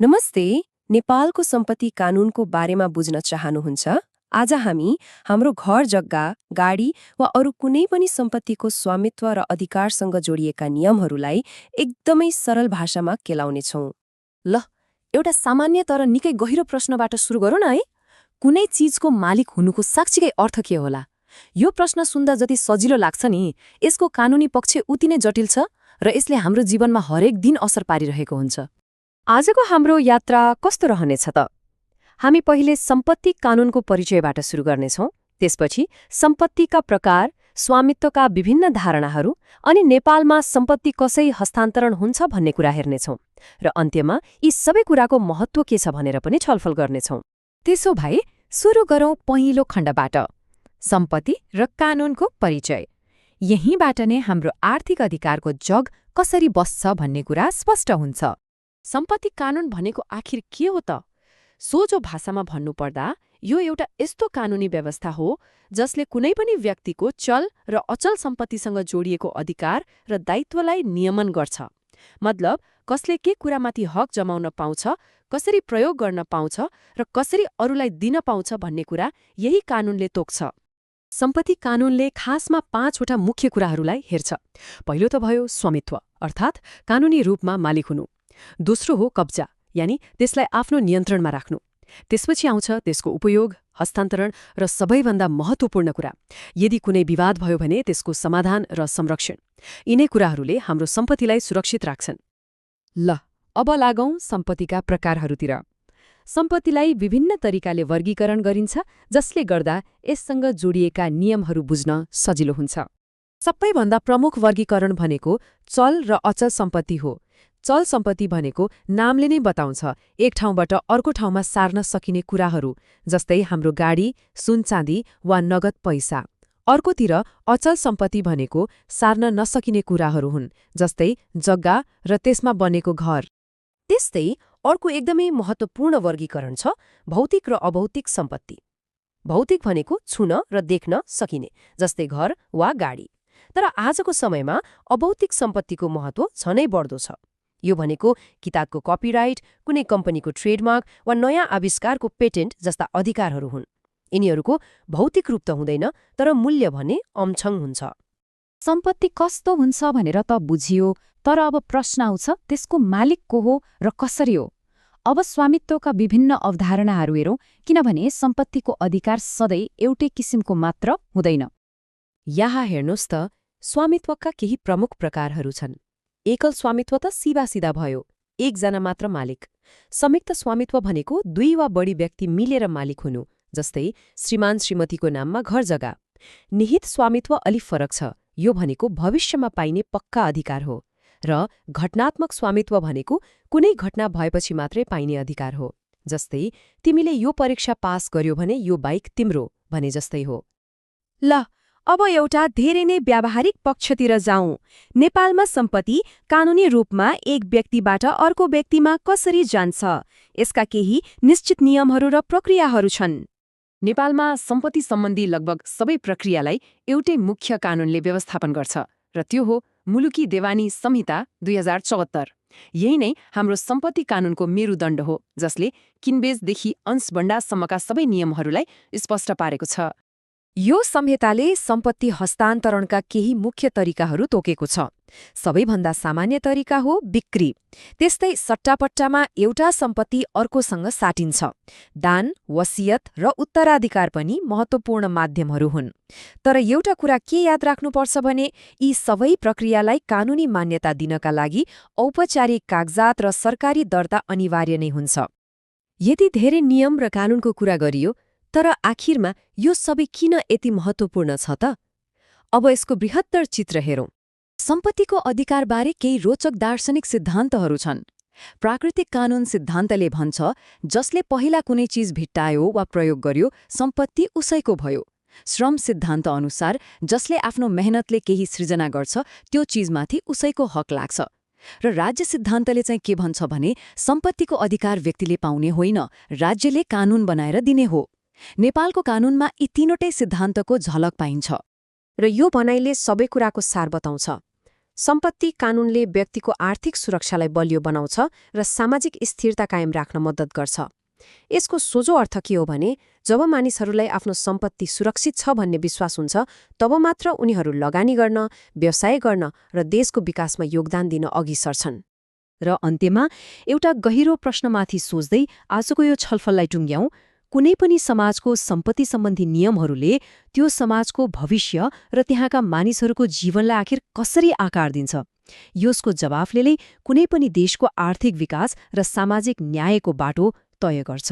नमस्ते। नेपालको सम्पत्ति कानूनको बारेमा बुझ्न चाहनुहुन्छ? आज हामी हाम्रो घर जग्गा, गाडी वा अरू कुनै पनि सम्पत्तिको स्वामित्व र अधिकारसँग जोडिएका नियमहरूलाई एकदमै सरल भाषामा केलाउनेछौँ। ल, एउटा सामान्य तर निकै गहिरो प्रश्नबाट सुरु गरौँ न है। कुनै चीजको मालिक हुनुको साँच्चीकै अर्थ के होला? यो प्रश्न सुन्दा जति सजिलो लाग्छ नि, यसको कानूनी पक्ष उति नै जटिल छ र यसले हाम्रो जीवनमा हरेक दिन असर पारिरहेको हुन्छ। आजको हाम्रो यात्रा कस्तो रहनेछ त? हामी पहिले सम्पत्ति कानूनको परिचयबाट सुरु गर्नेछौँ, त्यसपछि सम्पत्तिका प्रकार, स्वामित्वका विभिन्न धारणाहरू अनि नेपालमा सम्पत्ति कसै हस्तान्तरण हुन्छ भन्ने कुरा हेर्नेछौँ र अन्त्यमा यी सबै कुराको महत्त्व के छ भनेर पनि छलफल गर्नेछौँ। त्यसो भए सुरु गरौँ पहिलो खण्डबाट, सम्पत्ति र कानूनको परिचय। यहीँबाट नै हाम्रो आर्थिक अधिकारको जग कसरी बस्छ भन्ने कुरा स्पष्ट हुन्छ। सम्पत्ति कानून भनेको आखिर के हो त? सोझो भाषामा भन्नुपर्दा यो एउटा यस्तो कानूनी व्यवस्था हो जसले कुनै पनि व्यक्तिको चल र अचल सम्पत्तिसँग जोडिएको अधिकार र दायित्वलाई नियमन गर्छ। मतलब कसले के कुरामाथि हक जमाउन पाउँछ, कसरी प्रयोग गर्न पाउँछ र कसरी अरूलाई दिन पाउँछ भन्ने कुरा यही कानूनले तोक्छ। सम्पत्ति कानूनले खासमा 5वटा मुख्य कुराहरूलाई हेर्छ। पहिलो त भयो स्वामित्व, अर्थात् कानूनी रूपमा मालिक हुनु। दोस्रो हो कब्जा, यानि त्यसलाई आफ्नो नियन्त्रणमा राख्नु। त्यसपछि आउँछ त्यसको उपयोग, हस्तान्तरण र सबैभन्दा महत्त्वपूर्ण कुरा, यदि कुनै विवाद भयो भने त्यसको समाधान र संरक्षण। यिनै कुराहरूले हाम्रो सम्पत्तिलाई सुरक्षित राख्छन्। ल, अब लागौँ सम्पत्तिका प्रकारहरूतिर। सम्पत्तिलाई विभिन्न तरिकाले वर्गीकरण गरिन्छ, जसले गर्दा यससँग जोडिएका नियमहरू बुझ्न सजिलो हुन्छ। सबैभन्दा प्रमुख वर्गीकरण भनेको चल र अचल सम्पत्ति हो। चल सम्पत्ति भनेको नामले नै बताउँछ, एक ठाउँबाट अर्को ठाउँमा सार्न सकिने कुराहरू, जस्तै हाम्रो गाडी, सुनचाँदी वा नगद पैसा। अर्कोतिर अचल सम्पत्ति भनेको सार्न नसकिने कुराहरू हुन्, जस्तै जग्गा र त्यसमा बनेको घर। त्यस्तै अर्को एकदमै महत्त्वपूर्ण वर्गीकरण छ भौतिक र अभौतिक सम्पत्ति। भौतिक भनेको छुन र देख्न सकिने, जस्तै घर वा गाडी। तर आजको समयमा अभौतिक सम्पत्तिको महत्त्व झनै बढ्दो छ। यो भनेको किताबको कपिराइट, कुनै कम्पनीको ट्रेडमार्क वा नयाँ आविष्कारको पेटेन्ट जस्ता अधिकारहरू हुन्। यिनीहरूको भौतिक रूप त हुँदैन, तर मूल्य भने अमछङ हुन्छ। सम्पत्ति कस्तो हुन्छ भनेर त बुझियो, तर अब प्रश्न आउँछ त्यसको मालिक को हो र कसरी हो? अब स्वामित्वका विभिन्न अवधारणाहरू हेरौँ, किनभने सम्पत्तिको अधिकार सधैँ एउटै किसिमको मात्र हुँदैन। यहाँ हेर्नुहोस् त, स्वामित्वका केही प्रमुख प्रकारहरू छन्। एकल स्वामित्व त सिधा भयो, एकजना मात्र मालिक। संयुक्त स्वामित्व भनेको 2 वा बढी व्यक्ति मिलेर मालिक हुनु, जस्तै श्रीमान श्रीमतीको नाममा घर जग्गा। निहित स्वामित्व अलि फरक छ, यो भनेको भविष्यमा पाइने पक्का अधिकार हो। र घटनात्मक स्वामित्व भनेको कुनै घटना भएपछि मात्रै पाइने अधिकार हो, जस्तै तिमीले यो परीक्षा पास गर्यो भने यो बाइक तिम्रो भने जस्तै हो। ल, अब एउटा धेरै नै व्यावहारिक पक्षतिर जाउँ। नेपालमा सम्पत्ति कानूनी रूपमा एक व्यक्तिबाट अर्को व्यक्तिमा कसरी जान्छ? यसका केही निश्चित नियमहरू र प्रक्रियाहरू छन्। नेपालमा सम्पत्ति सम्बन्धी लगभग सबै प्रक्रियालाई एउटै मुख्य कानूनले व्यवस्थापन गर्छ, र त्यो हो मुलुकी देवानी संहिता 2074। यही नै हाम्रो सम्पत्ति कानूनको मेरुदण्ड हो, जसले किनबेचदेखि अंशबण्डासम्मका सबै नियमहरूलाई स्पष्ट पारेको छ। यो संहिताले सम्पत्ति हस्तान्तरणका केही मुख्य तरिकाहरू तोकेको छ। सबैभन्दा सामान्य तरिका हो बिक्री। त्यस्तै सट्टापट्टामा एउटा सम्पत्ति अर्कोसँग साटिन्छ। दान, वसियत र उत्तराधिकार पनि महत्त्वपूर्ण माध्यमहरू हुन्। तर एउटा कुरा के याद राख्नुपर्छ भने यी सबै प्रक्रियालाई कानूनी मान्यता दिनका लागि औपचारिक कागजात र सरकारी दर्ता अनिवार्य नै हुन्छ। यति धेरै नियम र कानूनको कुरा गरियो, तर आखिरमा यो सबै किन यति महत्त्वपूर्ण छ त? अब यसको बृहत्तर चित्र हेरौँ। सम्पत्तिको अधिकारबारे केही रोचक दार्शनिक सिद्धान्तहरू छन्। प्राकृतिक कानून सिद्धान्तले भन्छ, जसले पहिला कुनै चीज भिट्टायो वा प्रयोग गर्यो, सम्पत्ति उसैको भयो। श्रम सिद्धान्त अनुसार जसले आफ्नो मेहनतले केही सृजना गर्छ, त्यो चीजमाथि उसैको हक लाग्छ। र राज्य सिद्धान्तले चाहिँ के भन्छ भने सम्पत्तिको अधिकार व्यक्तिले पाउने होइन, राज्यले कानून बनाएर दिने हो। नेपालको कानूनमा यी तीनवटै सिद्धान्तको झलक पाइन्छ। र यो भनाइले सबै कुराको सार बताउँछ। सम्पत्ति कानूनले व्यक्तिको आर्थिक सुरक्षालाई बलियो बनाउँछ र सामाजिक स्थिरता कायम राख्न मद्दत गर्छ। यसको सोझो अर्थ के हो भने जब मानिसहरूलाई आफ्नो सम्पत्ति सुरक्षित छ भन्ने विश्वास हुन्छ तब मात्र उनीहरू लगानी गर्न, व्यवसाय गर्न र देशको विकासमा योगदान दिन अघि सर्छन्। र अन्त्यमा एउटा गहिरो प्रश्नमाथि सोच्दै आजको यो छलफललाई टुङ्ग्याउँ, कुनै पनि समाजको सम्पत्ति सम्बन्धी नियमहरूले त्यो समाजको भविष्य र त्यहाँका मानिसहरूको जीवनलाई आखिर कसरी आकार दिन्छ? यसको जवाफले कुनै पनि देशको आर्थिक विकास र सामाजिक न्यायको बाटो तय गर्छ।